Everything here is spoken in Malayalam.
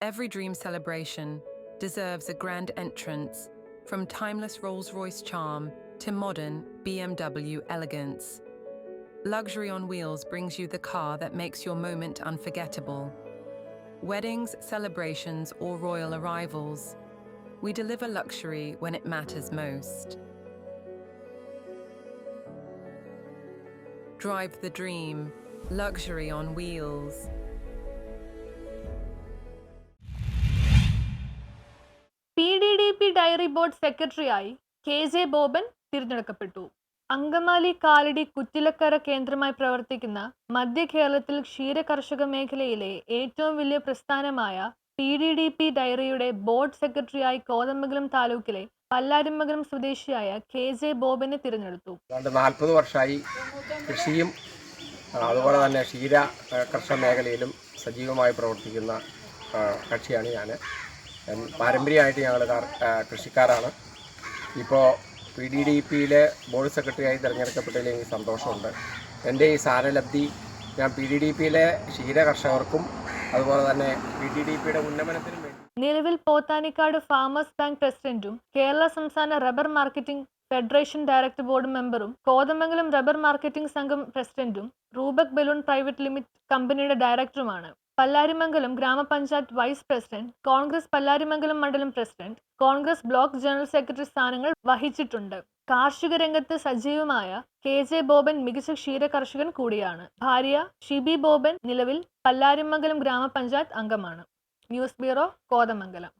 Every dream celebration deserves a grand entrance, from timeless Rolls-Royce charm to modern BMW elegance. Luxury on Wheels brings you the car that makes your moment unforgettable. Weddings, celebrations, or royal arrivals, we deliver luxury when it matters most. Drive the dream, luxury on wheels. PDDP dairy board സെക്രട്ടറിയായി KJ ബോബൻ തിരഞ്ഞെടുക്കപ്പെട്ടു. അങ്കമാലി കാലടി കുറ്റിലക്കര കേന്ദ്രമായി പ്രവർത്തിക്കുന്ന മധ്യ കേരളത്തിൽ ക്ഷീരകർഷക മേഖലയിലെ ഏറ്റവും വലിയ പ്രസ്ഥാനമായ PDDP ഡയറിയുടെ ബോർഡ് സെക്രട്ടറിയായി കോതമംഗലം താലൂക്കിലെ പല്ലാരിമംഗലം സ്വദേശിയായ KJ ബോബനെ തിരഞ്ഞെടുത്തു. 40 വർഷമായി കൃഷിയും അതുപോലെ തന്നെ ക്ഷീര കർഷക മേഖലയിലും സജീവമായി പ്രവർത്തിക്കുന്ന കക്ഷിയാണ് ഞാൻ. പാരമ്പര്യമായിട്ട് ഞങ്ങൾ കൃഷിക്കാരാണ്. ഇപ്പോൾ PDDPയിലെ ബോർഡ് സെക്രട്ടറിയായി തിരഞ്ഞെടുക്കപ്പെട്ടതിൽ എനിക്ക് സന്തോഷമുണ്ട്. എൻ്റെ ഈ സ്ഥാനലബ്ധി ഞാൻ PDDPയിലെ ക്ഷീര കർഷകർക്കും അതുപോലെ തന്നെ PDDPയുടെ ഉന്നമനത്തിനും വേണ്ടി. നിലവിൽ പോത്താനിക്കാട് ഫാമേഴ്സ് ബാങ്ക് പ്രസിഡന്റും കേരള സംസ്ഥാന rubber marketing federation director board മെമ്പറും കോതമംഗലം റബ്ബർ മാർക്കറ്റിംഗ് സംഘം പ്രസിഡന്റും റൂബക് ബലൂൺ പ്രൈവറ്റ് ലിമിറ്റഡ് കമ്പനിയുടെ ഡയറക്ടറുമാണ്. പല്ലാരിമംഗലം ഗ്രാമപഞ്ചായത്ത് വൈസ് പ്രസിഡന്റ്, കോൺഗ്രസ് പല്ലാരിമംഗലം മണ്ഡലം president, Congress block general secretary സ്ഥാനങ്ങൾ വഹിച്ചിട്ടുണ്ട്. കാർഷിക രംഗത്ത് സജീവമായ KJ ബോബൻ മികച്ച ക്ഷീര കർഷകൻ കൂടിയാണ്. ഭാര്യ ഷിബി ബോബൻ നിലവിൽ പല്ലാരിമംഗലം ഗ്രാമപഞ്ചായത്ത് അംഗമാണ്. News bureau, Kothamangalam.